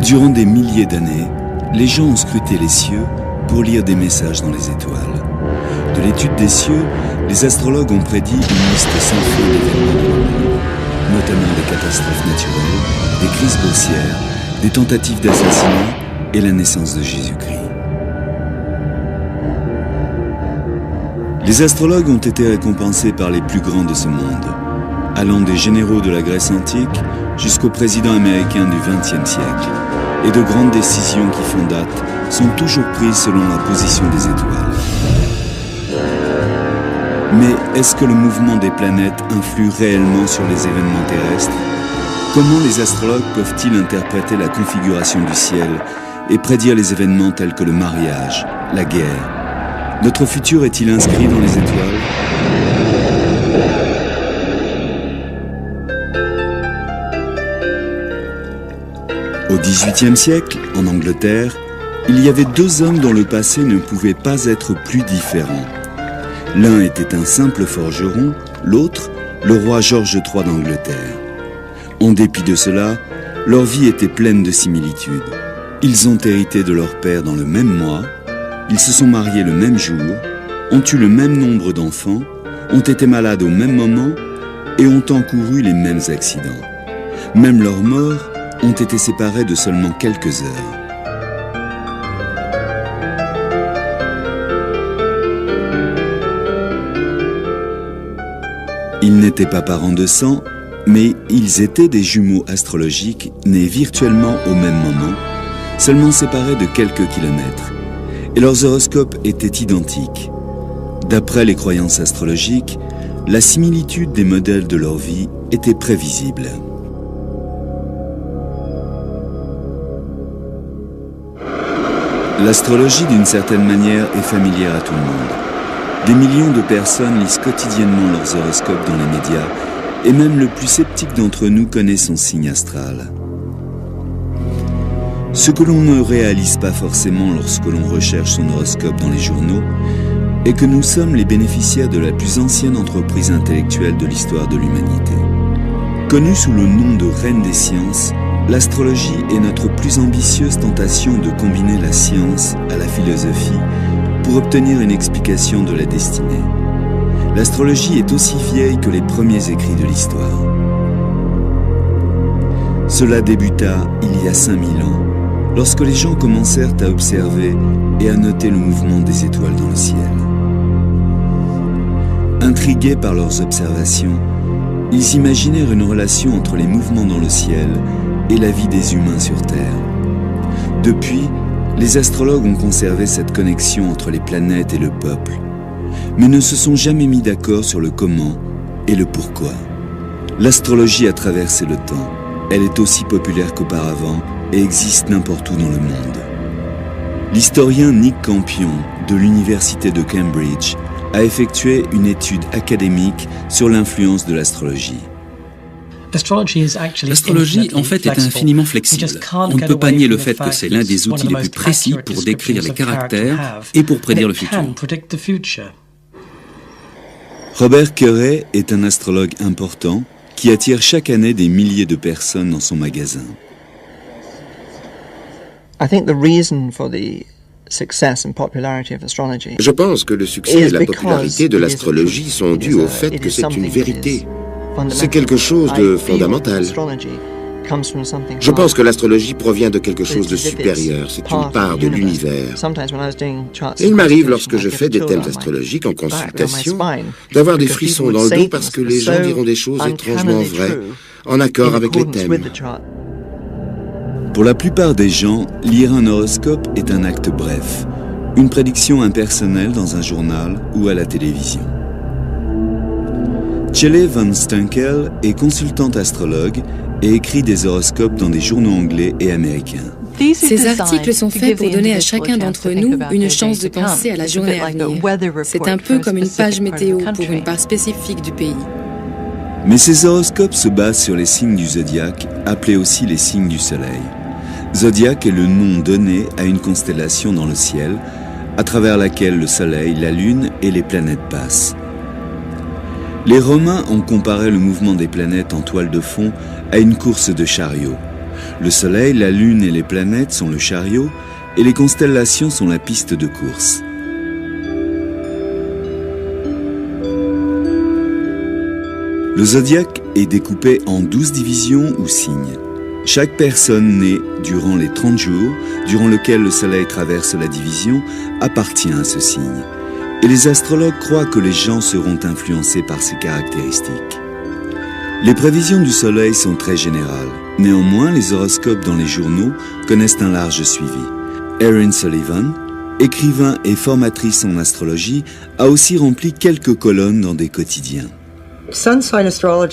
Durant des milliers d'années, les gens ont scruté les cieux pour lire des messages dans les étoiles. De l'étude des cieux, les astrologues ont prédit une liste sans fin d'événements, notamment des catastrophes naturelles, des crises boursières, des tentatives d'assassinat et la naissance de Jésus-Christ. Les astrologues ont été récompensés par les plus grands de ce monde, allant des généraux de la Grèce antique jusqu'au président américain du XXe siècle. Et de grandes décisions qui font date sont toujours prises selon la position des étoiles. Mais est-ce que le mouvement des planètes influe réellement sur les événements terrestres? Comment les astrologues peuvent-ils interpréter la configuration du ciel et prédire les événements tels que le mariage, la guerre? Notre futur est-il inscrit dans les étoiles? Au XVIIIe siècle, en Angleterre, il y avait deux hommes dont le passé ne pouvait pas être plus différent. L'un était un simple forgeron, l'autre, le roi George III d'Angleterre. En dépit de cela, leur vie était pleine de similitudes. Ils ont hérité de leur père dans le même mois, ils se sont mariés le même jour, ont eu le même nombre d'enfants, ont été malades au même moment et ont encouru les mêmes accidents. Même leur mort ont été séparés de seulement quelques heures. Ils n'étaient pas parents de sang, mais ils étaient des jumeaux astrologiques nés virtuellement au même moment, seulement séparés de quelques kilomètres, et leurs horoscopes étaient identiques. D'après les croyances astrologiques, la similitude des modèles de leur vie était prévisible. L'astrologie, d'une certaine manière, est familière à tout le monde. Des millions de personnes lisent quotidiennement leurs horoscopes dans les médias, et même le plus sceptique d'entre nous connaît son signe astral. Ce que l'on ne réalise pas forcément lorsque l'on recherche son horoscope dans les journaux est que nous sommes les bénéficiaires de la plus ancienne entreprise intellectuelle de l'histoire de l'humanité. Connue sous le nom de reine des sciences, l'astrologie est notre plus ambitieuse tentation de combiner la science à la philosophie pour obtenir une explication de la destinée. L'astrologie est aussi vieille que les premiers écrits de l'histoire. Cela débuta il y a 5000 ans, lorsque les gens commencèrent à observer et à noter le mouvement des étoiles dans le ciel. Intrigués par leurs observations, ils imaginèrent une relation entre les mouvements dans le ciel et la vie des humains sur Terre. Depuis, les astrologues ont conservé cette connexion entre les planètes et le peuple, mais ne se sont jamais mis d'accord sur le comment et le pourquoi. L'astrologie a traversé le temps. Elle est aussi populaire qu'auparavant et existe n'importe où dans le monde. L'historien Nick Campion de l'université de Cambridge a effectué une étude académique sur l'influence de l'astrologie. L'astrologie, en fait, est infiniment flexible. On ne peut pas nier le fait que c'est l'un des outils les plus précis pour décrire les caractères et pour prédire le futur. Robert Curray est un astrologue important qui attire chaque année des milliers de personnes dans son magasin. Je pense que le succès et la popularité de l'astrologie sont dus au fait que c'est une vérité. C'est quelque chose de fondamental. Je pense que l'astrologie provient de quelque chose de supérieur, c'est une part de l'univers. Et il m'arrive, lorsque je fais des thèmes astrologiques en consultation, d'avoir des frissons dans le dos parce que les gens diront des choses étrangement vraies, en accord avec les thèmes. Pour la plupart des gens, lire un horoscope est un acte bref, une prédiction impersonnelle dans un journal ou à la télévision. Shelley Van Stunkel est consultante astrologue et écrit des horoscopes dans des journaux anglais et américains. Ces articles sont faits pour donner à chacun d'entre nous une chance de penser à la journée à venir. C'est un peu comme une page météo pour une part spécifique du pays. Mais ces horoscopes se basent sur les signes du zodiaque, appelés aussi les signes du soleil. Zodiaque est le nom donné à une constellation dans le ciel, à travers laquelle le soleil, la lune et les planètes passent. Les Romains ont comparé le mouvement des planètes en toile de fond à une course de chariot. Le soleil, la lune et les planètes sont le chariot et les constellations sont la piste de course. Le zodiaque est découpé en 12 divisions ou signes. Chaque personne née durant les 30 jours, durant lesquels le soleil traverse la division, appartient à ce signe. Et les astrologues croient que les gens seront influencés par ces caractéristiques. Les prévisions du soleil sont très générales. Néanmoins, les horoscopes dans les journaux connaissent un large suivi. Erin Sullivan, écrivain et formatrice en astrologie, a aussi rempli quelques colonnes dans des quotidiens.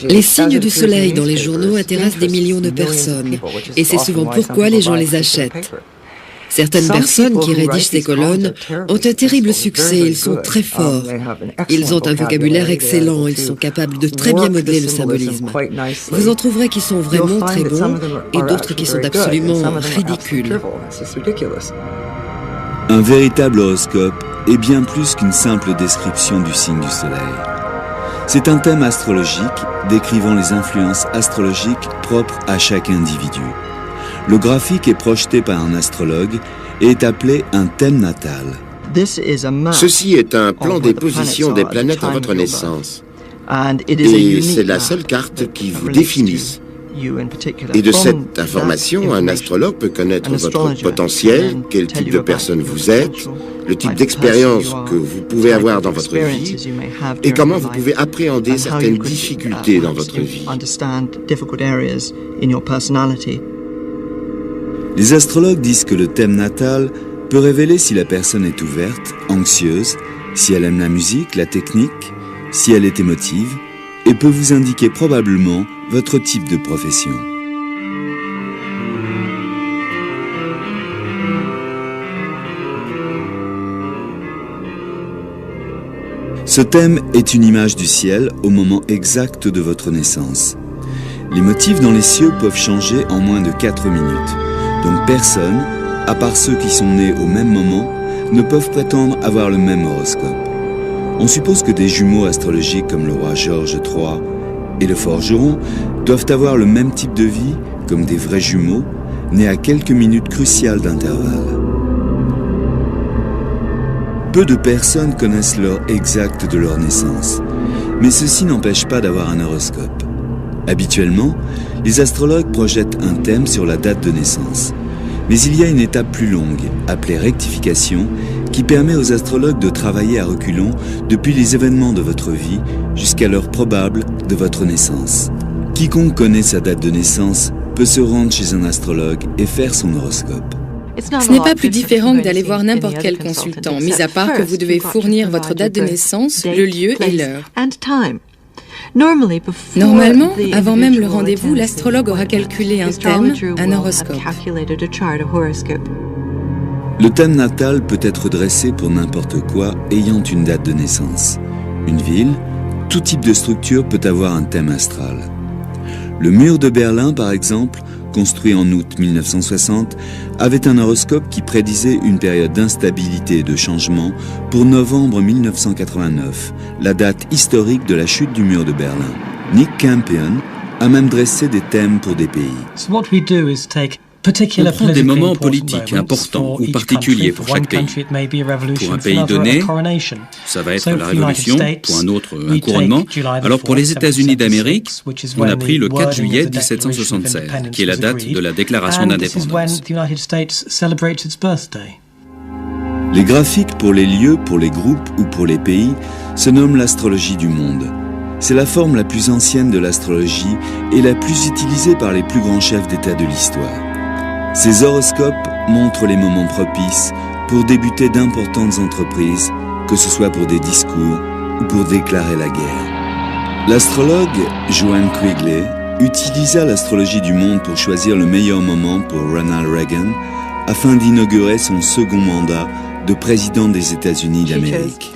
Les signes du soleil dans les journaux intéressent des millions de personnes, et c'est souvent pourquoi les gens les achètent. Certaines personnes qui rédigent ces colonnes ont un terrible succès, ils sont très forts. Ils ont un vocabulaire excellent, ils sont capables de très bien modeler le symbolisme. Vous en trouverez qui sont vraiment très bons et d'autres qui sont absolument ridicules. Un véritable horoscope est bien plus qu'une simple description du signe du soleil. C'est un thème astrologique décrivant les influences astrologiques propres à chaque individu. Le graphique est projeté par un astrologue et est appelé un thème natal. Ceci est un plan des positions des planètes à votre naissance. Et c'est la seule carte qui vous définit. Et de cette information, un astrologue peut connaître votre potentiel, quel type de personne vous êtes, le type d'expérience que vous pouvez avoir dans votre vie et comment vous pouvez appréhender certaines difficultés dans votre vie. Les astrologues disent que le thème natal peut révéler si la personne est ouverte, anxieuse, si elle aime la musique, la technique, si elle est émotive, et peut vous indiquer probablement votre type de profession. Ce thème est une image du ciel au moment exact de votre naissance. Les motifs dans les cieux peuvent changer en moins de 4 minutes. Donc personne, à part ceux qui sont nés au même moment, ne peuvent prétendre avoir le même horoscope. On suppose que des jumeaux astrologiques comme le roi George III et le forgeron doivent avoir le même type de vie comme des vrais jumeaux, nés à quelques minutes cruciales d'intervalle. Peu de personnes connaissent l'heure exacte de leur naissance, mais ceci n'empêche pas d'avoir un horoscope. Habituellement, les astrologues projettent un thème sur la date de naissance. Mais il y a une étape plus longue, appelée rectification, qui permet aux astrologues de travailler à reculons depuis les événements de votre vie jusqu'à l'heure probable de votre naissance. Quiconque connaît sa date de naissance peut se rendre chez un astrologue et faire son horoscope. Ce n'est pas plus différent que d'aller voir n'importe quel consultant, mis à part que vous devez fournir votre date de naissance, le lieu et l'heure. Normalement, avant même le rendez-vous, l'astrologue aura calculé un thème, un horoscope. Le thème natal peut être dressé pour n'importe quoi ayant une date de naissance. Une ville, tout type de structure peut avoir un thème astral. Le mur de Berlin, par exemple, construit en août 1960, avait un horoscope qui prédisait une période d'instabilité et de changement pour novembre 1989, la date historique de la chute du mur de Berlin. Nick Campion a même dressé des thèmes pour des pays. On prend des moments politiques importants ou particuliers pour chaque pays. Pour un pays donné, ça va être la Révolution, pour un autre, un couronnement. Alors pour les États-Unis d'Amérique, on a pris le 4 juillet 1776, qui est la date de la déclaration d'indépendance. Les graphiques pour les lieux, pour les groupes ou pour les pays se nomment l'astrologie du monde. C'est la forme la plus ancienne de l'astrologie et la plus utilisée par les plus grands chefs d'État de l'histoire. Ces horoscopes montrent les moments propices pour débuter d'importantes entreprises, que ce soit pour des discours ou pour déclarer la guerre. L'astrologue Joanne Quigley utilisa l'astrologie du monde pour choisir le meilleur moment pour Ronald Reagan afin d'inaugurer son second mandat de président des États-Unis d'Amérique.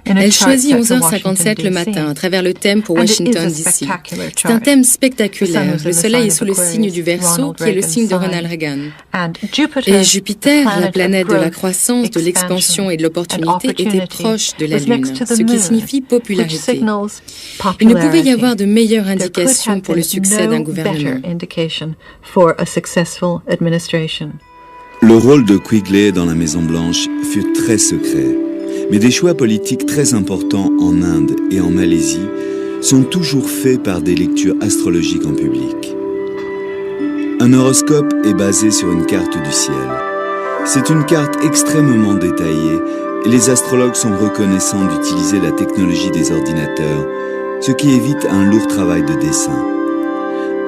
Elle choisit 11h57 le matin à travers le thème pour Washington, D.C. C'est un thème spectaculaire. Le Soleil est sous le signe du Verseau, qui est le signe de Ronald Reagan. Et Jupiter, la planète de la croissance, de l'expansion et de l'opportunité, était proche de la Lune, ce qui signifie popularité. Il ne pouvait y avoir de meilleure indication pour le succès d'un gouvernement. Le rôle de Quigley dans la Maison-Blanche fut très secret. Mais des choix politiques très importants en Inde et en Malaisie sont toujours faits par des lectures astrologiques en public. Un horoscope est basé sur une carte du ciel. C'est une carte extrêmement détaillée et les astrologues sont reconnaissants d'utiliser la technologie des ordinateurs, ce qui évite un lourd travail de dessin.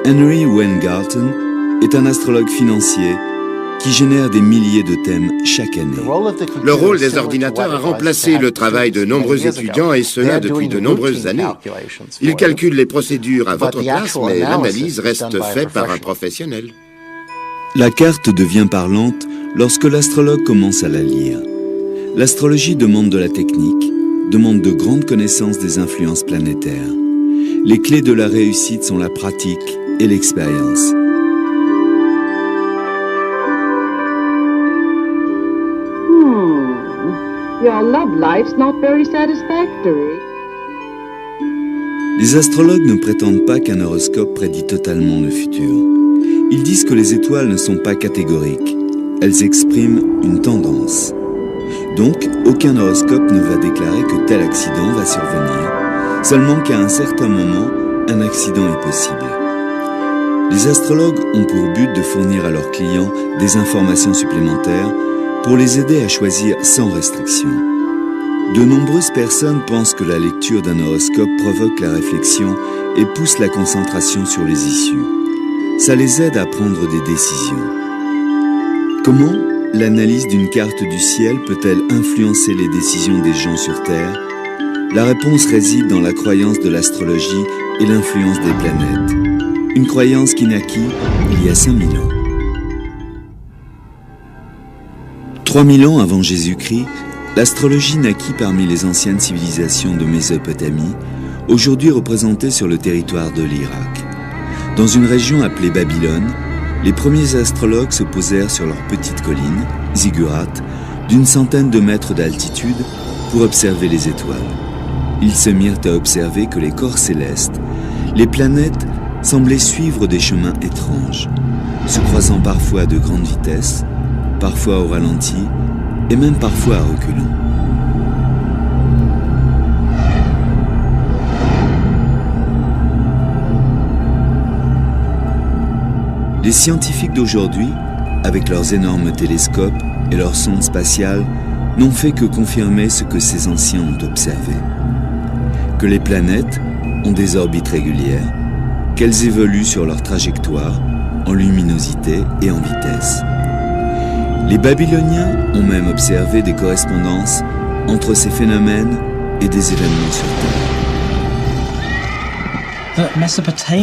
Henry Weingarten est un astrologue financier qui génère des milliers de thèmes chaque année. Le rôle des ordinateurs a remplacé le travail de nombreux étudiants, et cela depuis de nombreuses années. Ils calculent les procédures à votre place, mais l'analyse reste faite par un professionnel. La carte devient parlante lorsque l'astrologue commence à la lire. L'astrologie demande de la technique, demande de grandes connaissances des influences planétaires. Les clés de la réussite sont la pratique et l'expérience. Your love life's not very satisfactory. Les astrologues ne prétendent pas qu'un horoscope prédit totalement le futur. Ils disent que les étoiles ne sont pas catégoriques. Elles expriment une tendance. Donc, aucun horoscope ne va déclarer que tel accident va survenir, seulement qu'à un certain moment, un accident est possible. Les astrologues ont pour but de fournir à leurs clients des informations supplémentaires pour les aider à choisir sans restriction. De nombreuses personnes pensent que la lecture d'un horoscope provoque la réflexion et pousse la concentration sur les issues. Ça les aide à prendre des décisions. Comment l'analyse d'une carte du ciel peut-elle influencer les décisions des gens sur Terre? La réponse réside dans la croyance de l'astrologie et l'influence des planètes. Une croyance qui naquit il y a 5000 ans. 3000 ans avant Jésus-Christ, l'astrologie naquit parmi les anciennes civilisations de Mésopotamie, aujourd'hui représentées sur le territoire de l'Irak. Dans une région appelée Babylone, les premiers astrologues se posèrent sur leur petite colline, Ziggurat, d'une centaine de mètres d'altitude pour observer les étoiles. Ils se mirent à observer que les corps célestes, les planètes, semblaient suivre des chemins étranges, se croisant parfois à de grandes vitesses, parfois au ralenti, et même parfois à reculons. Les scientifiques d'aujourd'hui, avec leurs énormes télescopes et leurs sondes spatiales, n'ont fait que confirmer ce que ces anciens ont observé. Que les planètes ont des orbites régulières, qu'elles évoluent sur leur trajectoire, en luminosité et en vitesse. Les Babyloniens ont même observé des correspondances entre ces phénomènes et des événements sur Terre.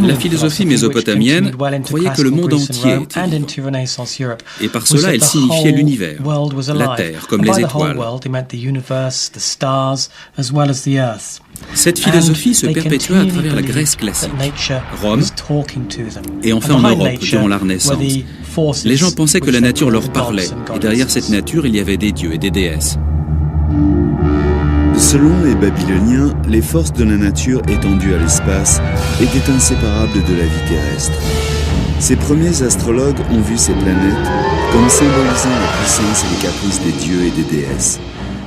La philosophie mésopotamienne croyait que le monde entier était vivant. Et par cela, elle signifiait l'univers, la Terre, comme les étoiles. Cette philosophie se perpétua à travers la Grèce classique, Rome, et enfin en Europe durant la Renaissance. Les gens pensaient que la nature leur parlait, et derrière cette nature, il y avait des dieux et des déesses. Selon les Babyloniens, les forces de la nature étendues à l'espace étaient inséparables de la vie terrestre. Ces premiers astrologues ont vu ces planètes comme symbolisant la puissance et les caprices des dieux et des déesses.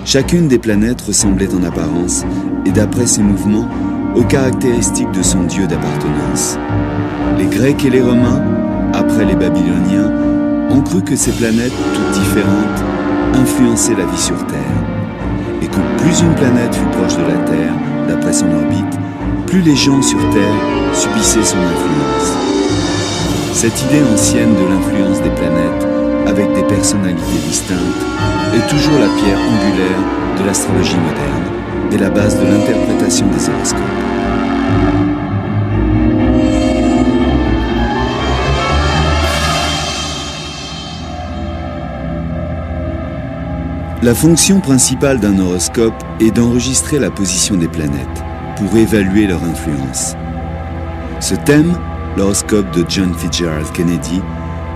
Chacune des planètes ressemblait en apparence, et d'après ses mouvements, aux caractéristiques de son dieu d'appartenance. Les Grecs et les Romains, après les Babyloniens, ont cru que ces planètes, toutes différentes, influençaient la vie sur Terre. Et que plus une planète fut proche de la Terre, d'après son orbite, plus les gens sur Terre subissaient son influence. Cette idée ancienne de l'influence des planètes, avec des personnalités distinctes, est toujours la pierre angulaire de l'astrologie moderne et la base de l'interprétation des horoscopes. La fonction principale d'un horoscope est d'enregistrer la position des planètes pour évaluer leur influence. Ce thème, l'horoscope de John Fitzgerald Kennedy,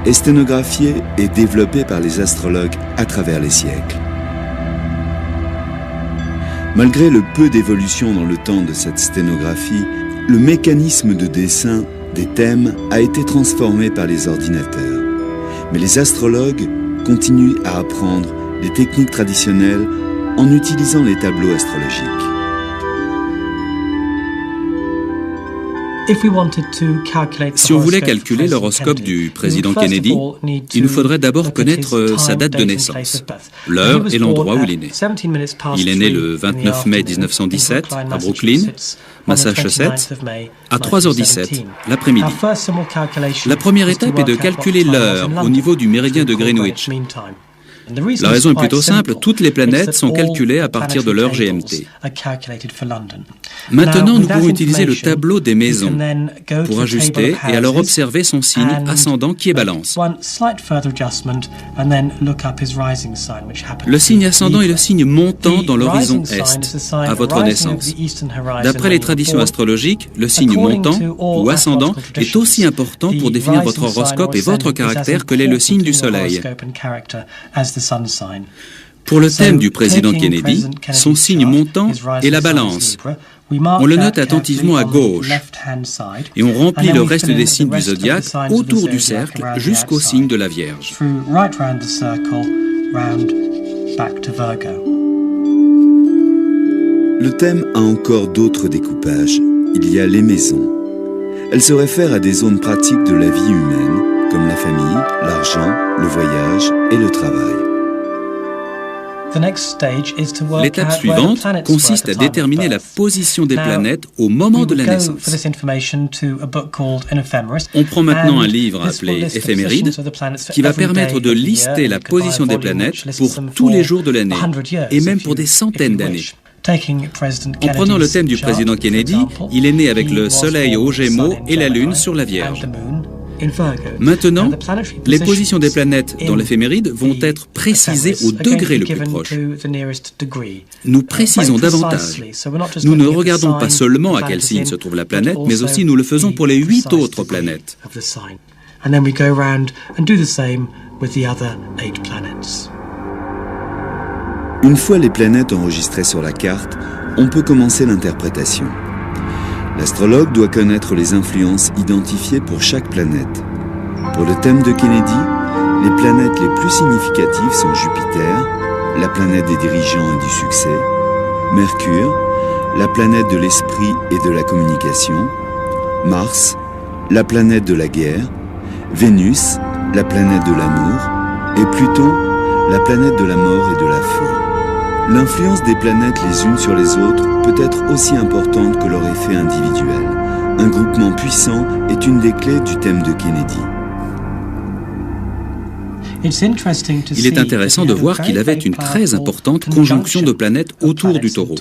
est sténographié et développé par les astrologues à travers les siècles. Malgré le peu d'évolution dans le temps de cette sténographie, le mécanisme de dessin des thèmes a été transformé par les ordinateurs. Mais les astrologues continuent à apprendre les techniques traditionnelles en utilisant les tableaux astrologiques. Si on voulait calculer l'horoscope du président Kennedy, il nous faudrait d'abord connaître sa date de naissance, l'heure et l'endroit où il est né. Il est né le 29 mai 1917 à Brooklyn, Massachusetts, à 3h17 l'après-midi. La première étape est de calculer l'heure au niveau du méridien de Greenwich. La raison est plutôt simple, toutes les planètes sont calculées à partir de l'heure GMT. Maintenant, nous pouvons utiliser le tableau des maisons pour ajuster et alors observer son signe ascendant qui est Balance. Le signe ascendant est le signe montant dans l'horizon Est, à votre naissance. D'après les traditions astrologiques, le signe montant ou ascendant est aussi important pour définir votre horoscope et votre caractère que l'est le signe du Soleil. Pour le thème du président Kennedy, son signe montant est la Balance. On le note attentivement à gauche et on remplit le reste des signes du zodiaque autour du cercle jusqu'au signe de la Vierge. Le thème a encore d'autres découpages. Il y a les maisons. Elles se réfèrent à des zones pratiques de la vie humaine, comme la famille, l'argent, le voyage et le travail. L'étape suivante consiste à déterminer la position des planètes au moment de la naissance. On prend maintenant un livre appelé Éphémérides qui va permettre de lister la position des planètes pour tous les jours de l'année et même pour des centaines d'années. En prenant le thème du président Kennedy, il est né avec le Soleil aux Gémeaux et la Lune sur la Vierge. Maintenant, les positions des planètes dans l'éphéméride vont être précisées au degré le plus proche. Nous précisons davantage. Nous ne regardons pas seulement à quel signe se trouve la planète, mais aussi nous le faisons pour les 8 autres planètes. Une fois les planètes enregistrées sur la carte, on peut commencer l'interprétation. L'astrologue doit connaître les influences identifiées pour chaque planète. Pour le thème de Kennedy, les planètes les plus significatives sont Jupiter, la planète des dirigeants et du succès, Mercure, la planète de l'esprit et de la communication, Mars, la planète de la guerre, Vénus, la planète de l'amour, et Pluton, la planète de la mort et de la folie. L'influence des planètes les unes sur les autres peut être aussi importante que leur effet individuel. Un groupement puissant est une des clés du thème de Kennedy. Il est intéressant de voir qu'il avait une très importante conjonction de planètes autour du Taureau.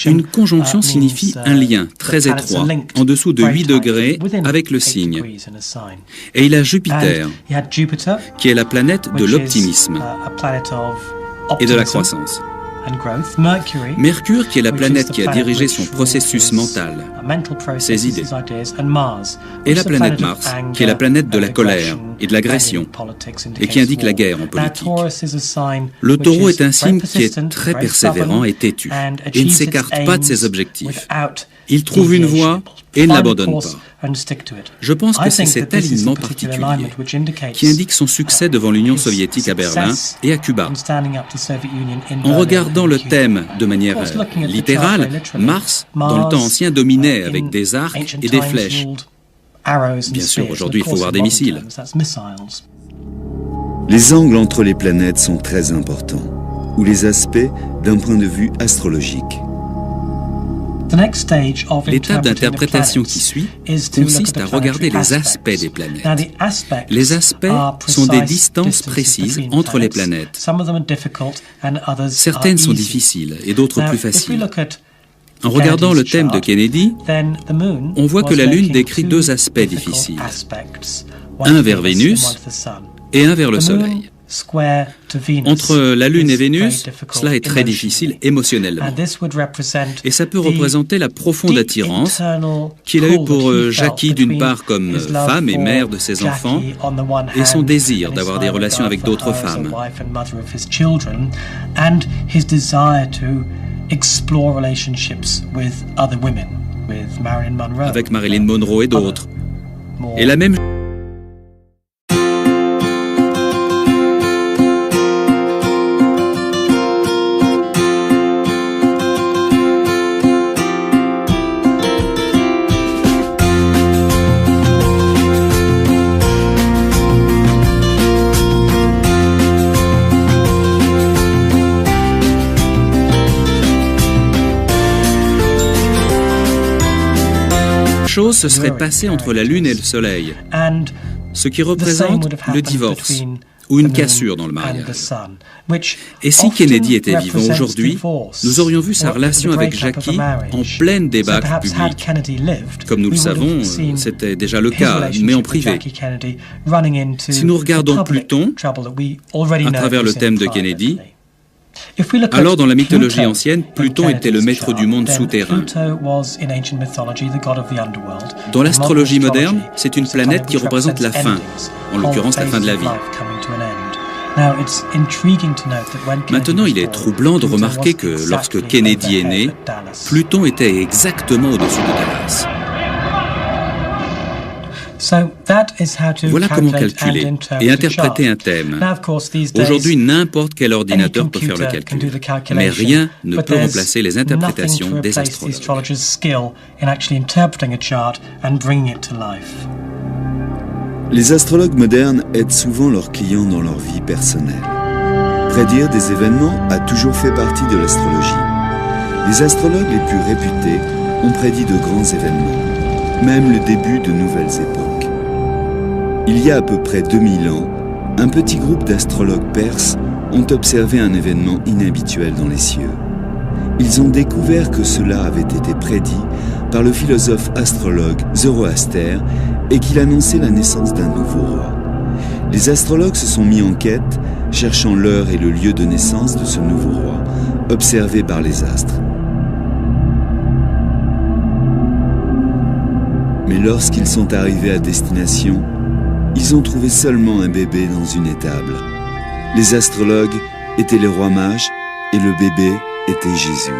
Une conjonction signifie un lien très étroit, en dessous de 8 degrés, avec le signe. Et il a Jupiter, qui est la planète de l'optimisme et de la croissance. Mercure, qui est la planète qui a dirigé son processus mental, ses idées. Et la planète Mars, qui est la planète de la colère et de l'agression, et qui indique la guerre en politique. Le Taureau est un signe qui est très persévérant et têtu, et ne s'écarte pas de ses objectifs. Il trouve une voie et ne l'abandonne pas. Je pense que c'est cet alignement particulier qui indique son succès devant l'Union soviétique à Berlin et à Cuba. En regardant le thème de manière littérale, Mars, dans le temps ancien, dominait avec des arcs et des flèches. Bien sûr, aujourd'hui, il faut voir des missiles. Les angles entre les planètes sont très importants, ou les aspects d'un point de vue astrologique. L'étape d'interprétation qui suit consiste à regarder les aspects des planètes. Les aspects sont des distances précises entre les planètes. Certaines sont difficiles et d'autres plus faciles. En regardant le thème de Kennedy, on voit que la Lune décrit 2 aspects difficiles, un vers Vénus et un vers le Soleil. Entre la Lune et Vénus, cela est très difficile émotionnellement. Et ça peut représenter la profonde attirance qu'il a eue pour Jackie d'une part comme femme et mère de ses enfants et son désir d'avoir des relations avec d'autres femmes. Avec Marilyn Monroe et d'autres. Et la même chose se serait passée entre la Lune et le Soleil, ce qui représente le divorce ou une cassure dans le mariage. Et si Kennedy était vivant aujourd'hui, nous aurions vu sa relation avec Jackie en pleine débâcle publique. Comme nous le savons, c'était déjà le cas, mais en privé. Si nous regardons Pluton, à travers le thème de Kennedy, alors dans la mythologie ancienne, Pluton était le maître du monde souterrain. Dans l'astrologie moderne, c'est une planète qui représente la fin, en l'occurrence la fin de la vie. Maintenant, il est troublant de remarquer que lorsque Kennedy est né, Pluton était exactement au-dessus de Dallas. Voilà comment calculer et interpréter un thème. Aujourd'hui, n'importe quel ordinateur peut faire le calcul, mais rien ne peut remplacer les interprétations des astrologues. Les astrologues modernes aident souvent leurs clients dans leur vie personnelle. Prédire des événements a toujours fait partie de l'astrologie. Les astrologues les plus réputés ont prédit de grands événements, même le début de nouvelles époques. Il y a à peu près 2000 ans, un petit groupe d'astrologues perses ont observé un événement inhabituel dans les cieux. Ils ont découvert que cela avait été prédit par le philosophe astrologue Zoroaster et qu'il annonçait la naissance d'un nouveau roi. Les astrologues se sont mis en quête, cherchant l'heure et le lieu de naissance de ce nouveau roi, observé par les astres. Mais lorsqu'ils sont arrivés à destination, ils ont trouvé seulement un bébé dans une étable. Les astrologues étaient les rois mages et le bébé était Jésus.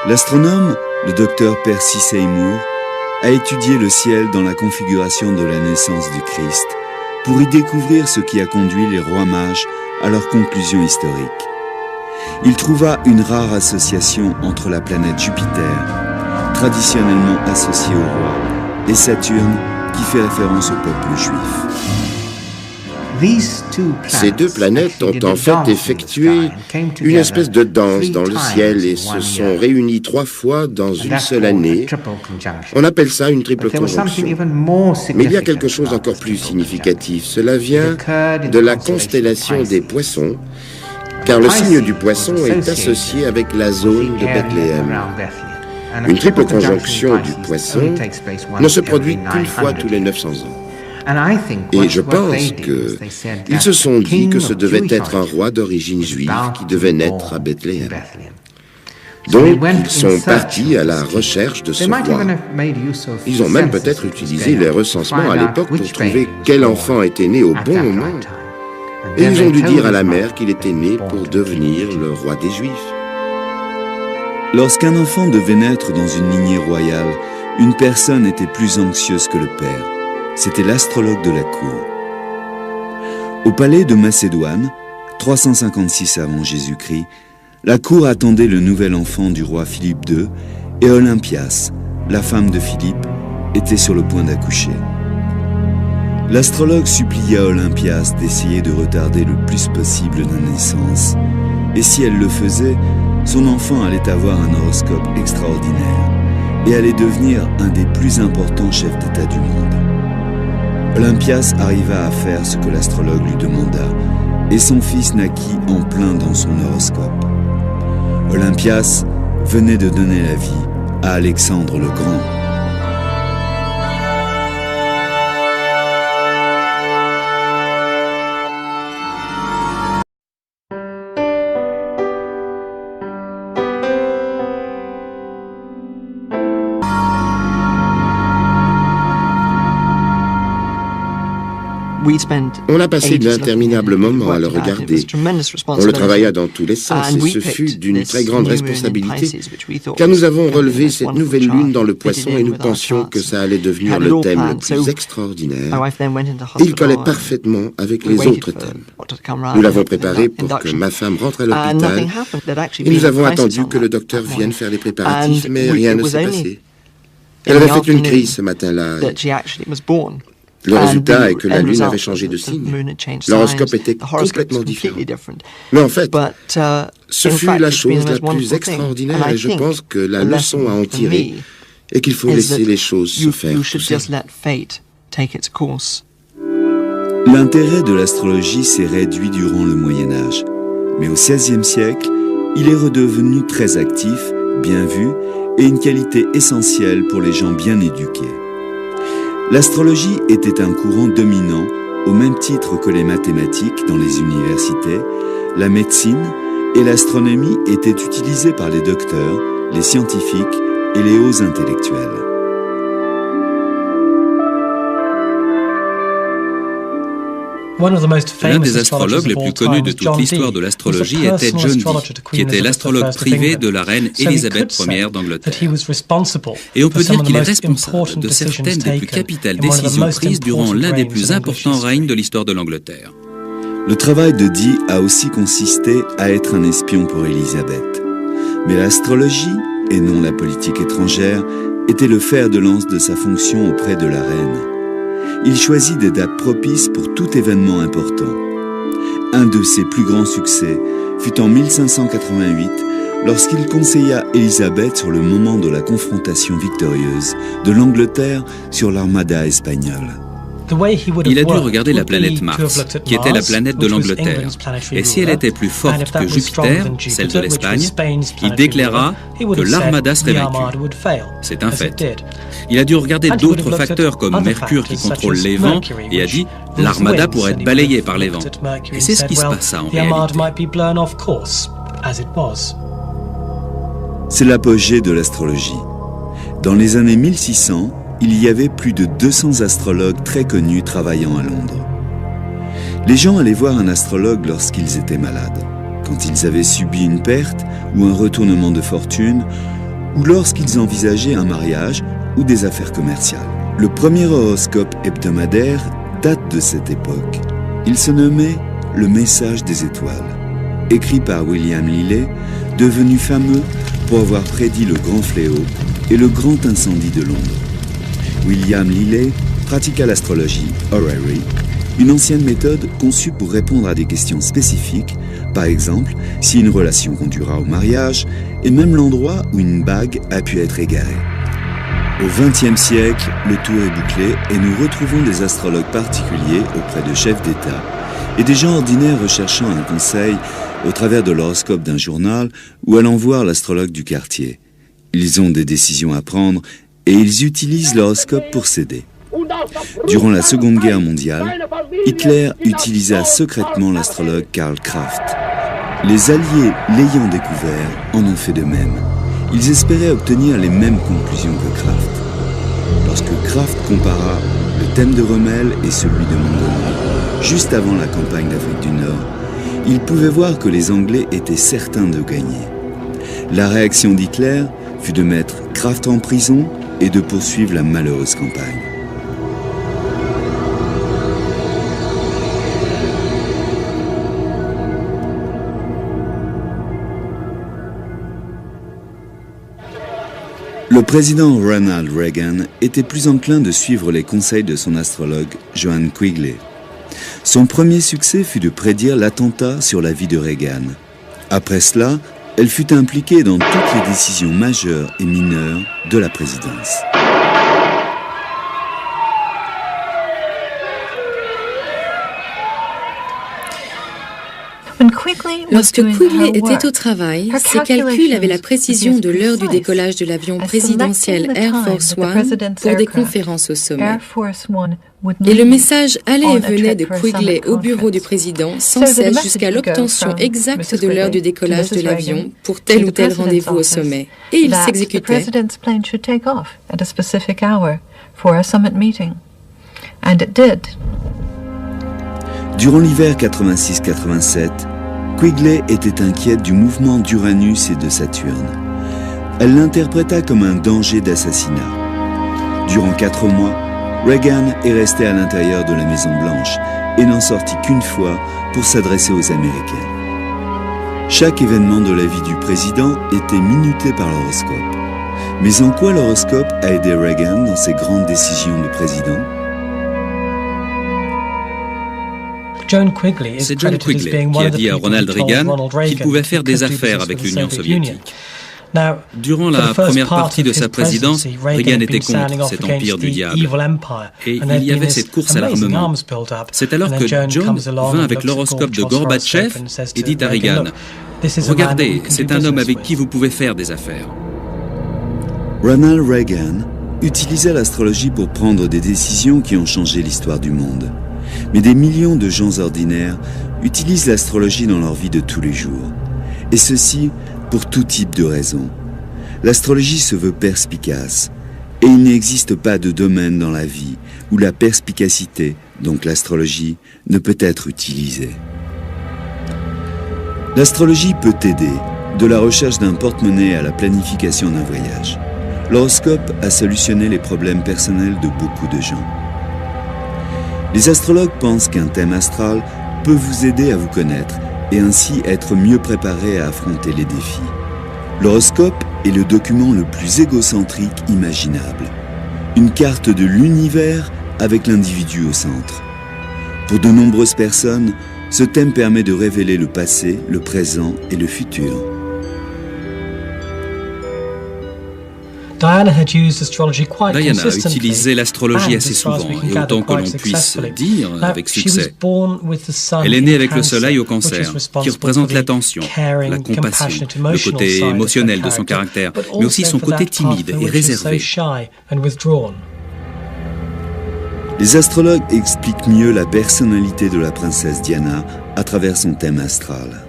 L'astronome, le docteur Percy Seymour, a étudié le ciel dans la configuration de la naissance du Christ pour y découvrir ce qui a conduit les rois mages à leur conclusion historique. Il trouva une rare association entre la planète Jupiter, traditionnellement associée au roi, et Saturne, qui fait référence au peuple juif. Ces deux planètes ont en fait effectué une espèce de danse dans le ciel et se sont réunies 3 fois dans une seule année. On appelle ça une triple conjonction. Mais il y a quelque chose d'encore plus significatif. Cela vient de la constellation des poissons, car le signe du poisson est associé avec la zone de Bethléem. Une triple conjonction du poisson ne se produit qu'une fois tous les 900 ans. Et je pense qu'ils se sont dit que ce devait être un roi d'origine juive qui devait naître à Bethléem. Donc, ils sont partis à la recherche de ce roi. Ils ont même peut-être utilisé les recensements à l'époque pour trouver quel enfant était né au bon moment. Et ils ont dû dire à la mère qu'il était né pour devenir le roi des Juifs. Lorsqu'un enfant devait naître dans une lignée royale, une personne était plus anxieuse que le père. C'était l'astrologue de la cour. Au palais de Macédoine, 356 avant Jésus-Christ, la cour attendait le nouvel enfant du roi Philippe II et Olympias, la femme de Philippe, était sur le point d'accoucher. L'astrologue supplia Olympias d'essayer de retarder le plus possible la naissance. Et si elle le faisait, son enfant allait avoir un horoscope extraordinaire et allait devenir un des plus importants chefs d'État du monde. Olympias arriva à faire ce que l'astrologue lui demanda, et son fils naquit en plein dans son horoscope. Olympias venait de donner la vie à Alexandre le Grand. On a passé d'interminables moments à le regarder. On le travailla dans tous les sens et ce fut d'une très grande responsabilité, car nous avons relevé cette nouvelle lune dans le poisson et nous pensions que ça allait devenir le thème le plus extraordinaire. Il collait parfaitement avec les autres thèmes. Nous l'avons préparé pour que ma femme rentre à l'hôpital et nous avons attendu que le docteur vienne faire les préparatifs, mais rien ne s'est passé. Elle avait fait une crise ce matin-là. Le résultat est que la Lune avait changé de signe. L'horoscope était complètement différent. Mais en fait, ce fut la chose la plus extraordinaire et je pense que la leçon à en tirer est qu'il faut laisser les choses se faire tout seul. L'intérêt de l'astrologie s'est réduit durant le Moyen-Âge, mais au XVIe siècle, il est redevenu très actif, bien vu et une qualité essentielle pour les gens bien éduqués. L'astrologie était un courant dominant au même titre que les mathématiques dans les universités, la médecine et l'astronomie étaient utilisées par les docteurs, les scientifiques et les hauts intellectuels. L'un des astrologues les plus connus de toute l'histoire de l'astrologie était John Dee, qui était l'astrologue privé de la reine Élisabeth Ier d'Angleterre. Et on peut dire qu'il est responsable de certaines des plus capitales décisions prises durant l'un des plus importants règnes de l'histoire de l'Angleterre. Le travail de Dee a aussi consisté à être un espion pour Élisabeth. Mais l'astrologie, et non la politique étrangère, était le fer de lance de sa fonction auprès de la reine. Il choisit des dates propices pour tout événement important. Un de ses plus grands succès fut en 1588, lorsqu'il conseilla Élisabeth sur le moment de la confrontation victorieuse de l'Angleterre sur l'armada espagnole. Il a dû regarder la planète Mars, qui était la planète de l'Angleterre. Et si elle était plus forte que Jupiter, celle de l'Espagne, il déclara que l'armada serait vaincue. C'est un fait. Il a dû regarder d'autres facteurs comme Mercure qui contrôle les vents et a dit « l'armada pourrait être balayée par les vents ». Et c'est ce qui se passa en réalité. C'est l'apogée de l'astrologie. Dans les années 1600, il y avait plus de 200 astrologues très connus travaillant à Londres. Les gens allaient voir un astrologue lorsqu'ils étaient malades, quand ils avaient subi une perte ou un retournement de fortune, ou lorsqu'ils envisageaient un mariage ou des affaires commerciales. Le premier horoscope hebdomadaire date de cette époque. Il se nommait « Le message des étoiles », écrit par William Lilly, devenu fameux pour avoir prédit le grand fléau et le grand incendie de Londres. William Lilly pratiqua l'astrologie, horary, une ancienne méthode conçue pour répondre à des questions spécifiques, par exemple si une relation conduira au mariage, et même l'endroit où une bague a pu être égarée. Au XXe siècle, le tour est bouclé et nous retrouvons des astrologues particuliers auprès de chefs d'État et des gens ordinaires recherchant un conseil au travers de l'horoscope d'un journal ou allant voir l'astrologue du quartier. Ils ont des décisions à prendre et ils utilisent l'horoscope pour s'aider. Durant la Seconde Guerre mondiale, Hitler utilisa secrètement l'astrologue Karl Kraft. Les Alliés, l'ayant découvert, en ont fait de même. Ils espéraient obtenir les mêmes conclusions que Kraft. Lorsque Kraft compara le thème de Rommel et celui de Montgomery, juste avant la campagne d'Afrique du Nord, il pouvait voir que les Anglais étaient certains de gagner. La réaction d'Hitler fut de mettre Kraft en prison et de poursuivre la malheureuse campagne. Le président Ronald Reagan était plus enclin de suivre les conseils de son astrologue Joan Quigley. Son premier succès fut de prédire l'attentat sur la vie de Reagan. Après cela, elle fut impliquée dans toutes les décisions majeures et mineures de la présidence. Lorsque Quigley était au travail, ses calculs avaient la précision de l'heure du décollage de l'avion présidentiel Air Force One pour des conférences au sommet. Et le message allait et venait de Quigley au bureau du président sans cesse jusqu'à l'obtention exacte de l'heure du décollage de l'avion pour tel ou tel rendez-vous au sommet. Et il s'exécutait. Durant l'hiver 86-87, Quigley était inquiète du mouvement d'Uranus et de Saturne. Elle l'interpréta comme un danger d'assassinat. Durant 4 mois, Reagan est resté à l'intérieur de la Maison-Blanche et n'en sortit qu'une fois pour s'adresser aux Américains. Chaque événement de la vie du président était minuté par l'horoscope. Mais en quoi l'horoscope a aidé Reagan dans ses grandes décisions de président ? C'est John Quigley qui a dit à Ronald Reagan qu'il pouvait faire des affaires avec l'Union soviétique. Durant la première partie de sa présidence, Reagan était contre cet empire du diable. Et il y avait cette course à l'armement. C'est alors que John vint avec l'horoscope de Gorbatchev et dit à Reagan « Regardez, c'est un homme avec qui vous pouvez faire des affaires. » Ronald Reagan utilisa l'astrologie pour prendre des décisions qui ont changé l'histoire du monde. Mais des millions de gens ordinaires utilisent l'astrologie dans leur vie de tous les jours. Et ceci pour tout type de raisons. L'astrologie se veut perspicace. Et il n'existe pas de domaine dans la vie où la perspicacité, donc l'astrologie, ne peut être utilisée. L'astrologie peut aider, de la recherche d'un porte-monnaie à la planification d'un voyage. L'horoscope a solutionné les problèmes personnels de beaucoup de gens. Les astrologues pensent qu'un thème astral peut vous aider à vous connaître et ainsi être mieux préparé à affronter les défis. L'horoscope est le document le plus égocentrique imaginable. Une carte de l'univers avec l'individu au centre. Pour de nombreuses personnes, ce thème permet de révéler le passé, le présent et le futur. Diana a utilisé l'astrologie assez souvent, et autant que l'on puisse dire avec succès. Elle est née avec le soleil au cancer, qui représente l'attention, la compassion, le côté émotionnel de son caractère, mais aussi son côté timide et réservé. Les astrologues expliquent mieux la personnalité de la princesse Diana à travers son thème astral.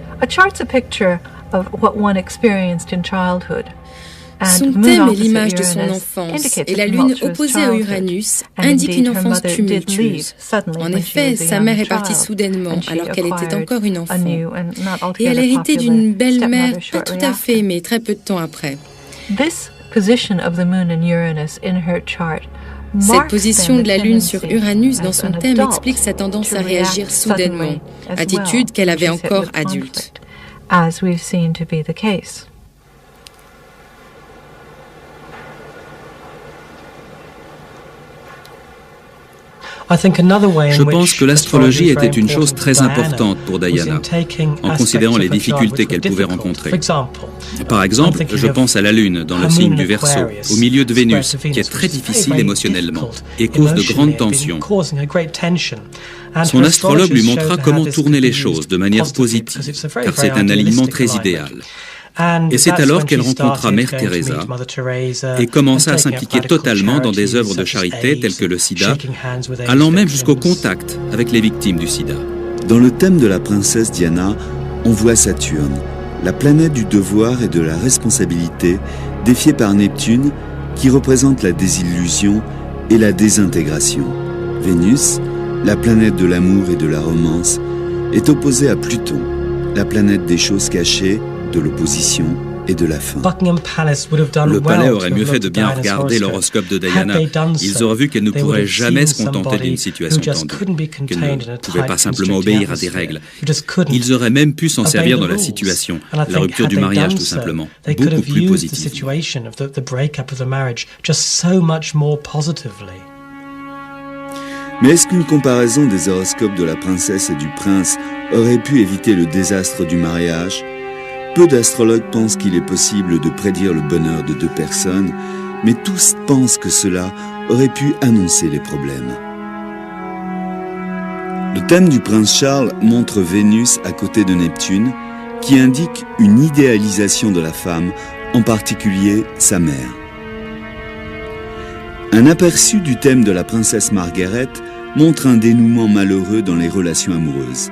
Son thème est l'image de son enfance, et la lune opposée à Uranus indique une enfance tumultueuse. En effet, sa mère est partie soudainement, alors qu'elle était encore une enfant. Et elle héritait d'une belle-mère, pas tout à fait, mais très peu de temps après. Cette position de la Lune sur Uranus dans son thème explique sa tendance à réagir soudainement, attitude qu'elle avait encore adulte. Je pense que l'astrologie était une chose très importante pour Diana, en considérant les difficultés qu'elle pouvait rencontrer. Par exemple, je pense à la Lune dans le signe du Verseau, au milieu de Vénus, qui est très difficile émotionnellement et cause de grandes tensions. Son astrologue lui montra comment tourner les choses de manière positive, car c'est un alignement très idéal. Et c'est alors qu'elle rencontra Mère Teresa et commença à s'impliquer totalement dans des œuvres de charité telles que le sida, allant même jusqu'au contact avec les victimes du sida. Dans le thème de la princesse Diana, on voit Saturne, la planète du devoir et de la responsabilité, défiée par Neptune, qui représente la désillusion et la désintégration. Vénus, la planète de l'amour et de la romance, est opposée à Pluton, la planète des choses cachées, de l'opposition et de la fin. Le palais aurait mieux fait de bien regarder l'horoscope de Diana. Ils auraient vu qu'elle ne pourrait jamais se contenter d'une situation tendue, qu'elle ne pouvait pas simplement obéir à des règles. Ils auraient même pu s'en servir dans la situation, la rupture du mariage tout simplement, beaucoup plus positivement. Mais est-ce qu'une comparaison des horoscopes de la princesse et du prince aurait pu éviter le désastre du mariage ? Peu d'astrologues pensent qu'il est possible de prédire le bonheur de deux personnes, mais tous pensent que cela aurait pu annoncer les problèmes. Le thème du prince Charles montre Vénus à côté de Neptune, qui indique une idéalisation de la femme, en particulier sa mère. Un aperçu du thème de la princesse Margaret montre un dénouement malheureux dans les relations amoureuses.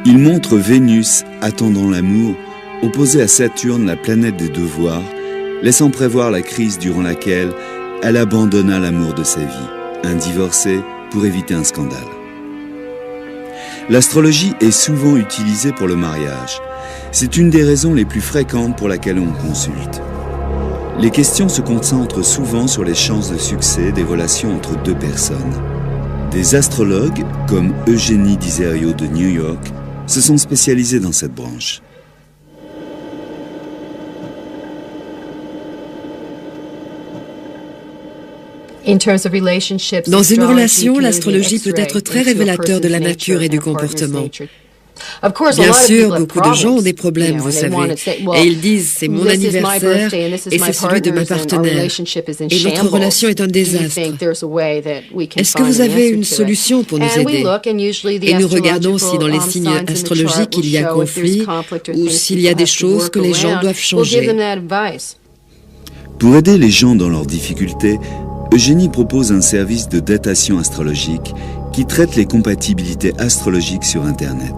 Il montre Vénus attendant l'amour, opposée à Saturne, la planète des devoirs, laissant prévoir la crise durant laquelle elle abandonna l'amour de sa vie, un divorcé pour éviter un scandale. L'astrologie est souvent utilisée pour le mariage. C'est une des raisons les plus fréquentes pour laquelle on consulte. Les questions se concentrent souvent sur les chances de succès des relations entre deux personnes. Des astrologues, comme Eugénie Diserio de New York, se sont spécialisés dans cette branche. Dans une relation, l'astrologie peut être très révélateur de la nature et du comportement. Bien sûr, beaucoup de gens ont des problèmes, vous savez, et ils disent « c'est mon anniversaire et c'est celui de ma partenaire, et notre relation est un désastre. Est-ce que vous avez une solution pour nous aider ?» Et nous regardons si dans les signes astrologiques il y a conflit ou s'il y a des choses que les gens doivent changer. Pour aider les gens dans leurs difficultés, Eugénie propose un service de datation astrologique qui traite les compatibilités astrologiques sur Internet.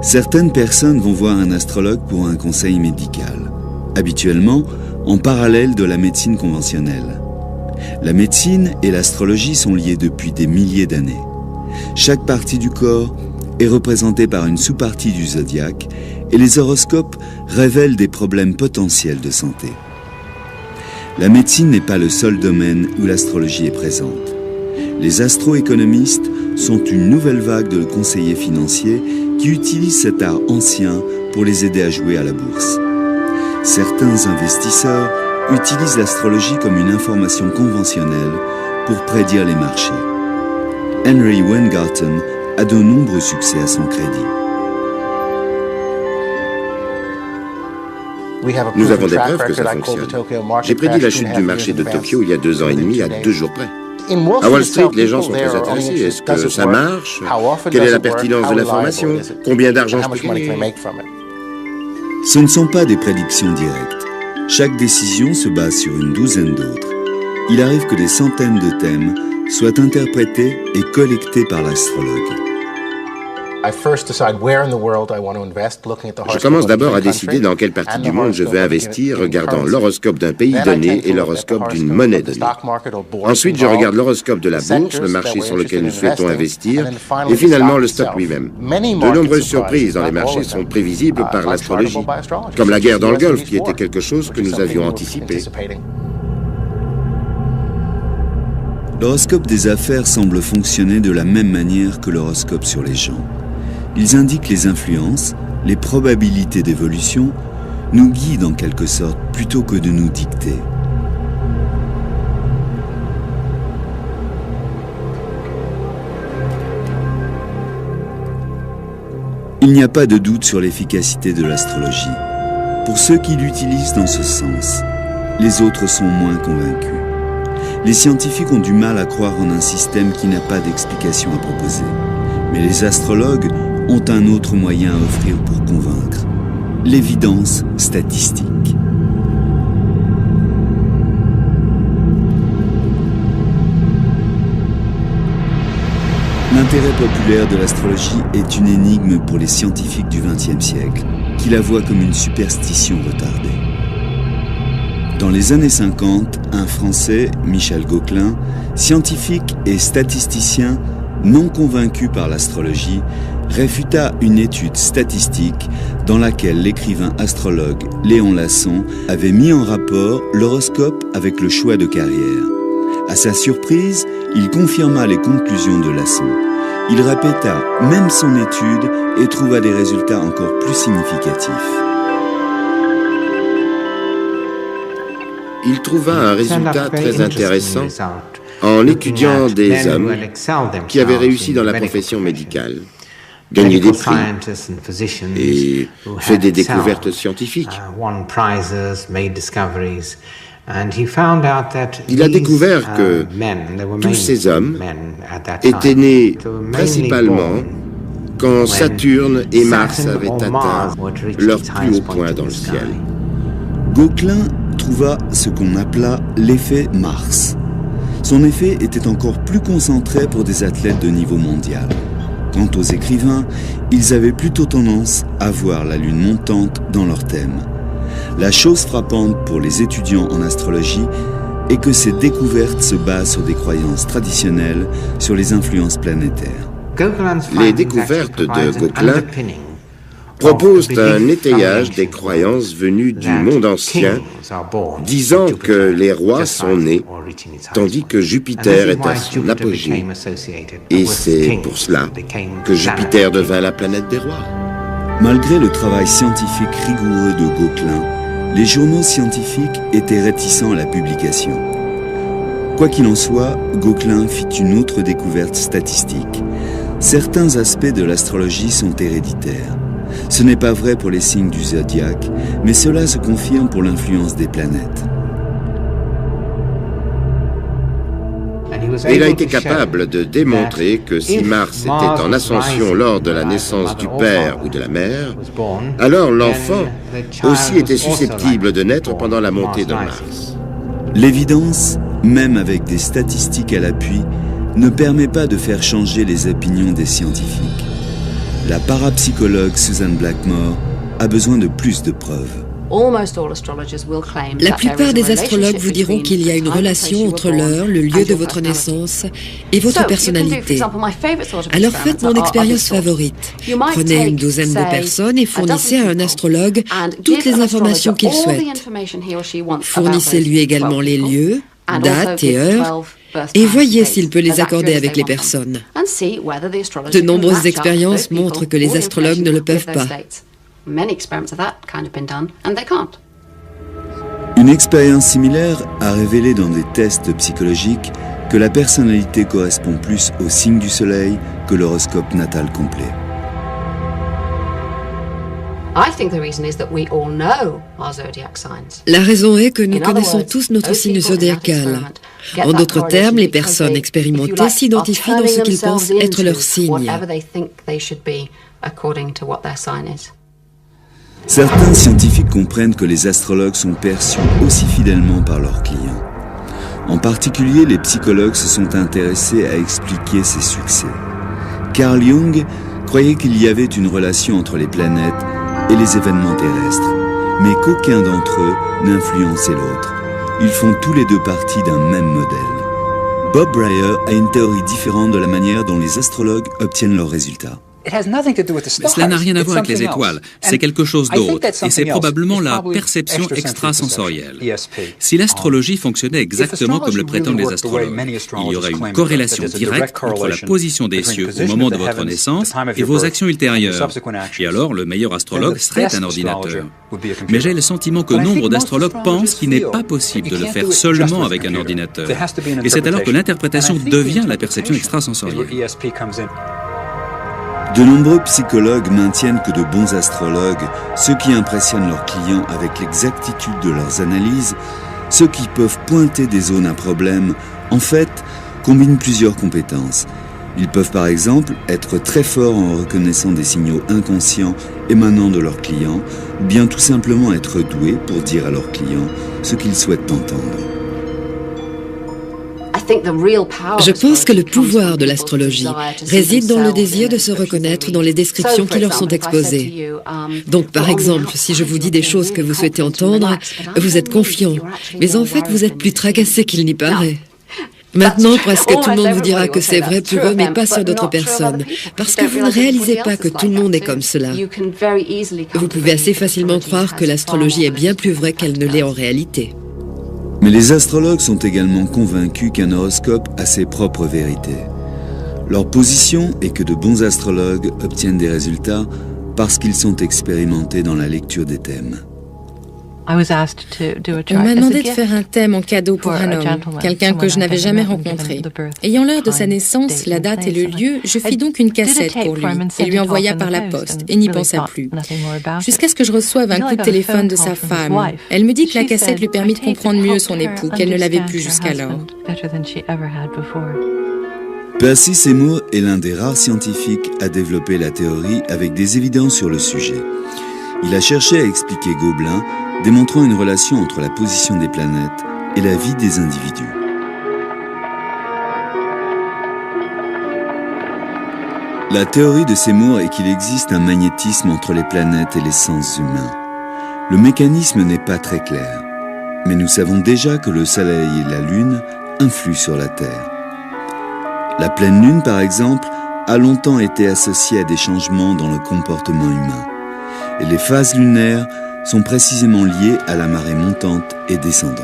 Certaines personnes vont voir un astrologue pour un conseil médical, habituellement en parallèle de la médecine conventionnelle. La médecine et l'astrologie sont liées depuis des milliers d'années. Chaque partie du corps est représentée par une sous-partie du zodiaque et les horoscopes révèlent des problèmes potentiels de santé. La médecine n'est pas le seul domaine où l'astrologie est présente. Les astroéconomistes sont une nouvelle vague de conseillers financiers qui utilisent cet art ancien pour les aider à jouer à la bourse. Certains investisseurs utilisent l'astrologie comme une information conventionnelle pour prédire les marchés. Henry Weingarten a de nombreux succès à son crédit. Nous avons des preuves que ça fonctionne. J'ai prédit la chute du marché de Tokyo il y a 2 ans et demi, à 2 jours près. À Wall Street, les gens sont très intéressés. Est-ce que ça marche? Quelle est la pertinence de l'information? Combien d'argent je peux gagner? Ce ne sont pas des prédictions directes. Chaque décision se base sur une douzaine d'autres. Il arrive que des centaines de thèmes soient interprétés et collectés par l'astrologue. Je commence d'abord à décider dans quelle partie du monde je veux investir, regardant l'horoscope d'un pays donné et l'horoscope d'une monnaie donnée. Ensuite, je regarde l'horoscope de la bourse, le marché sur lequel nous souhaitons investir, et finalement le stock lui-même. De nombreuses surprises dans les marchés sont prévisibles par l'astrologie, comme la guerre dans le Golfe, qui était quelque chose que nous avions anticipé. L'horoscope des affaires semble fonctionner de la même manière que l'horoscope sur les gens. Ils indiquent les influences, les probabilités d'évolution, nous guident en quelque sorte plutôt que de nous dicter. Il n'y a pas de doute sur l'efficacité de l'astrologie. Pour ceux qui l'utilisent dans ce sens, les autres sont moins convaincus. Les scientifiques ont du mal à croire en un système qui n'a pas d'explication à proposer. Mais les astrologues ont un autre moyen à offrir pour convaincre, l'évidence statistique. L'intérêt populaire de l'astrologie est une énigme pour les scientifiques du XXe siècle, qui la voient comme une superstition retardée. Dans les années 50, un Français, Michel Gauquelin, scientifique et statisticien non convaincu par l'astrologie, réfuta une étude statistique dans laquelle l'écrivain astrologue Léon Lasson avait mis en rapport l'horoscope avec le choix de carrière. À sa surprise, il confirma les conclusions de Lasson. Il répéta même son étude et trouva des résultats encore plus significatifs. Il trouva un résultat très intéressant en étudiant des hommes qui avaient réussi dans la profession médicale, gagné des prix et fait des découvertes scientifiques. Il a découvert que tous ces hommes étaient nés principalement quand Saturne et Mars avaient atteint leur plus haut point dans le ciel. Gauquelin trouva ce qu'on appela l'effet Mars. Son effet était encore plus concentré pour des athlètes de niveau mondial. Quant aux écrivains, ils avaient plutôt tendance à voir la lune montante dans leur thème. La chose frappante pour les étudiants en astrologie et que ces découvertes se basent sur des croyances traditionnelles sur les influences planétaires. Les découvertes de Gauquelin proposent un étayage des croyances venues du monde ancien, disant que les rois sont nés, tandis que Jupiter est à son apogée. Et c'est pour cela que Jupiter devint la planète des rois. Malgré le travail scientifique rigoureux de Gauquelin, les journaux scientifiques étaient réticents à la publication. Quoi qu'il en soit, Gauquelin fit une autre découverte statistique. Certains aspects de l'astrologie sont héréditaires. Ce n'est pas vrai pour les signes du zodiaque, mais cela se confirme pour l'influence des planètes. Il a été capable de démontrer que si Mars était en ascension lors de la naissance du père ou de la mère, alors l'enfant aussi était susceptible de naître pendant la montée de Mars. L'évidence, même avec des statistiques à l'appui, ne permet pas de faire changer les opinions des scientifiques. La parapsychologue Susan Blackmore a besoin de plus de preuves. La plupart des astrologues vous diront qu'il y a une relation entre l'heure, le lieu de votre naissance et votre personnalité. Alors faites mon expérience favorite. Prenez une douzaine de personnes et fournissez à un astrologue toutes les informations qu'il souhaite. Fournissez-lui également les lieux, dates et heures, et voyez s'il peut les accorder avec les personnes. De nombreuses expériences montrent que les astrologues ne le peuvent pas. Une expérience similaire a révélé dans des tests psychologiques que la personnalité correspond plus au signe du soleil que l'horoscope natal complet. La raison est que nous connaissons tous notre signe zodiacal. En d'autres termes, les personnes expérimentées s'identifient dans ce qu'ils pensent être leur signe. Certains scientifiques comprennent que les astrologues sont perçus aussi fidèlement par leurs clients. En particulier, les psychologues se sont intéressés à expliquer ces succès. Carl Jung croyait qu'il y avait une relation entre les planètes et les événements terrestres, mais qu'aucun d'entre eux n'influençait l'autre. Ils font tous les deux partie d'un même modèle. Bob Breyer a une théorie différente de la manière dont les astrologues obtiennent leurs résultats. Cela n'a rien à voir avec les étoiles, c'est quelque chose d'autre, et c'est probablement la perception extrasensorielle. Si l'astrologie fonctionnait exactement comme le prétendent les astrologues, il y aurait une corrélation directe entre la position des cieux au moment de votre naissance et vos actions ultérieures. Et alors, le meilleur astrologue serait un ordinateur. Mais j'ai le sentiment que nombre d'astrologues pensent qu'il n'est pas possible de le faire seulement avec un ordinateur. Et c'est alors que l'interprétation devient la perception extrasensorielle. De nombreux psychologues maintiennent que de bons astrologues, ceux qui impressionnent leurs clients avec l'exactitude de leurs analyses, ceux qui peuvent pointer des zones à problème, en fait, combinent plusieurs compétences. Ils peuvent par exemple être très forts en reconnaissant des signaux inconscients émanant de leurs clients, ou bien tout simplement être doués pour dire à leurs clients ce qu'ils souhaitent entendre. Je pense que le pouvoir de l'astrologie réside dans le désir de se reconnaître dans les descriptions qui leur sont exposées. Donc, par exemple, si je vous dis des choses que vous souhaitez entendre, vous êtes confiant, mais en fait, vous êtes plus tracassé qu'il n'y paraît. Maintenant, presque tout le monde vous dira que c'est vrai pour eux, mais pas sur d'autres personnes, parce que vous ne réalisez pas que tout le monde est comme cela. Vous pouvez assez facilement croire que l'astrologie est bien plus vraie qu'elle ne l'est en réalité. Mais les astrologues sont également convaincus qu'un horoscope a ses propres vérités. Leur position est que de bons astrologues obtiennent des résultats parce qu'ils sont expérimentés dans la lecture des thèmes. On m'a demandé de faire un thème en cadeau pour un homme, quelqu'un que je n'avais jamais rencontré. Ayant l'heure de sa naissance, la date et le lieu, je fis donc une cassette pour lui et lui envoya par la poste et n'y pensa plus. Jusqu'à ce que je reçoive un coup de téléphone de sa femme. Elle me dit que la cassette lui permit de comprendre mieux son époux, qu'elle ne l'avait pu jusqu'alors. Percy Seymour est l'un des rares scientifiques à développer la théorie avec des évidences sur le sujet. Il a cherché à expliquer Gobelin, démontrant une relation entre la position des planètes et la vie des individus. La théorie de Seymour est qu'il existe un magnétisme entre les planètes et les sens humains. Le mécanisme n'est pas très clair. Mais nous savons déjà que le Soleil et la Lune influent sur la Terre. La pleine Lune, par exemple, a longtemps été associée à des changements dans le comportement humain. Et les phases lunaires sont précisément liées à la marée montante et descendante.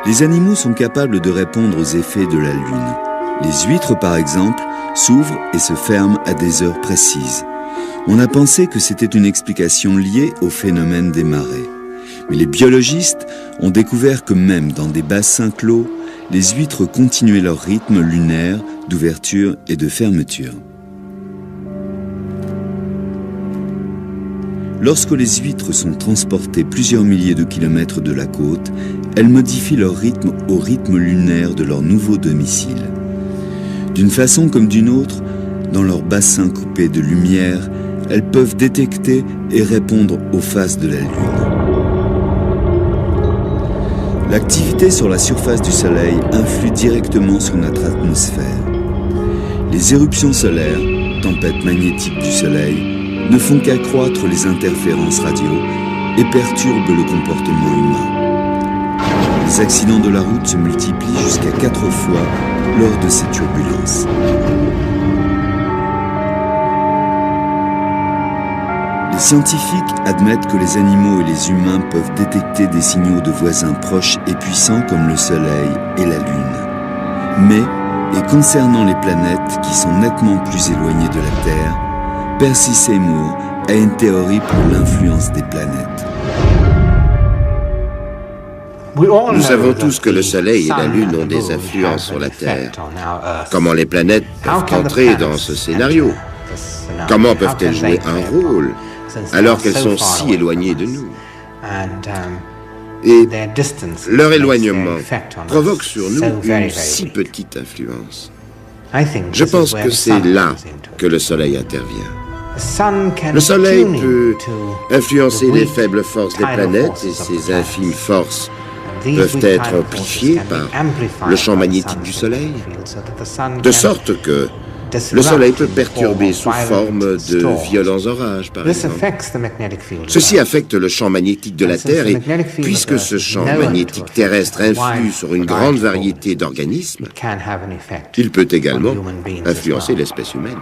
Les animaux sont capables de répondre aux effets de la Lune. Les huîtres, par exemple, s'ouvrent et se ferment à des heures précises. On a pensé que c'était une explication liée au phénomène des marées. Mais les biologistes ont découvert que même dans des bassins clos, les huîtres continuaient leur rythme lunaire d'ouverture et de fermeture. Lorsque les huîtres sont transportées plusieurs milliers de kilomètres de la côte, elles modifient leur rythme au rythme lunaire de leur nouveau domicile. D'une façon comme d'une autre, dans leur bassin coupé de lumière, elles peuvent détecter et répondre aux phases de la Lune. L'activité sur la surface du Soleil influe directement sur notre atmosphère. Les éruptions solaires, tempêtes magnétiques du Soleil, ne font qu'accroître les interférences radio et perturbent le comportement humain. Les accidents de la route se multiplient jusqu'à 4 fois lors de ces turbulences. Les scientifiques admettent que les animaux et les humains peuvent détecter des signaux de voisins proches et puissants comme le Soleil et la Lune. Mais, et concernant les planètes qui sont nettement plus éloignées de la Terre, Percy Seymour a une théorie pour l'influence des planètes. Nous savons tous que le Soleil et la Lune ont des influences sur la Terre. Comment les planètes peuvent entrer dans ce scénario? Comment peuvent-elles jouer un rôle alors qu'elles sont si éloignées de nous? Et leur éloignement provoque sur nous une si petite influence. Je pense que c'est là que le Soleil intervient. Le Soleil peut influencer les faibles forces des planètes et ces infimes forces peuvent être amplifiées par le champ magnétique du Soleil, de sorte que le Soleil peut perturber sous forme de violents orages, par exemple. Ceci affecte le champ magnétique de la Terre et puisque ce champ magnétique terrestre influe sur une grande variété d'organismes, il peut également influencer l'espèce humaine.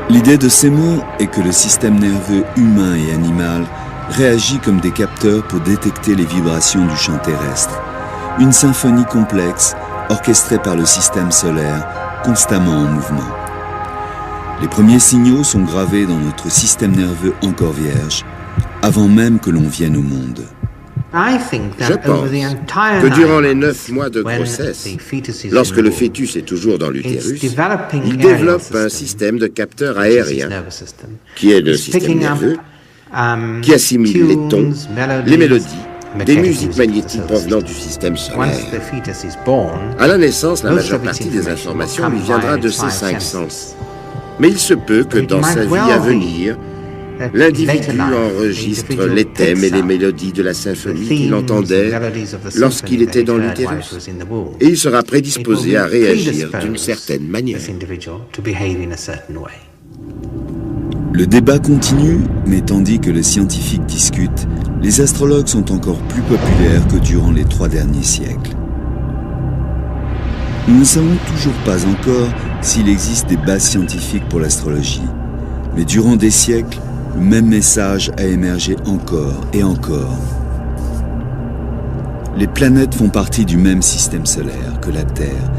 L'idée de Seymour est que le système nerveux humain et animal réagit comme des capteurs pour détecter les vibrations du champ terrestre. Une symphonie complexe, orchestrée par le système solaire, constamment en mouvement. Les premiers signaux sont gravés dans notre système nerveux encore vierge, avant même que l'on vienne au monde. Je pense que durant les 9 mois de grossesse, lorsque le fœtus est toujours dans l'utérus, il développe un système de capteurs aériens, qui est le système nerveux, qui assimile les tons, les mélodies, des musiques magnétiques provenant du système solaire. À la naissance, la majeure partie des informations lui viendra de ces 5 sens. Mais il se peut que dans sa vie à venir, l'individu enregistre les thèmes et les mélodies de la symphonie qu'il entendait lorsqu'il était dans l'utérus. Et il sera prédisposé à réagir d'une certaine manière. Le débat continue, mais tandis que les scientifiques discutent, les astrologues sont encore plus populaires que durant les 3 derniers siècles. Nous ne savons toujours pas encore s'il existe des bases scientifiques pour l'astrologie, mais durant des siècles, le même message a émergé encore et encore. Les planètes font partie du même système solaire que la Terre,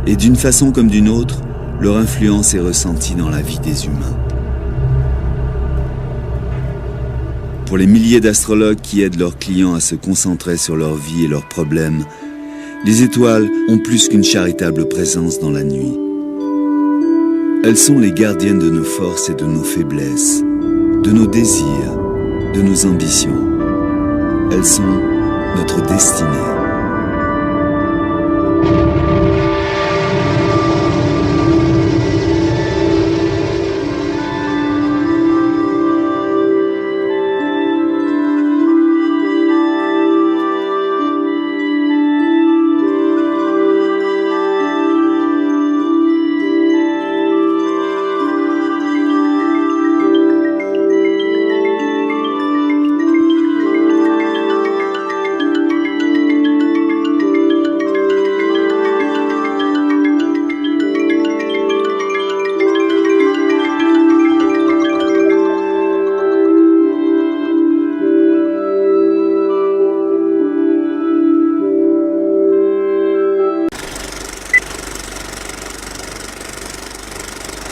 et d'une façon comme d'une autre, leur influence est ressentie dans la vie des humains. Pour les milliers d'astrologues qui aident leurs clients à se concentrer sur leur vie et leurs problèmes, les étoiles ont plus qu'une charitable présence dans la nuit. Elles sont les gardiennes de nos forces et de nos faiblesses, de nos désirs, de nos ambitions. Elles sont notre destinée.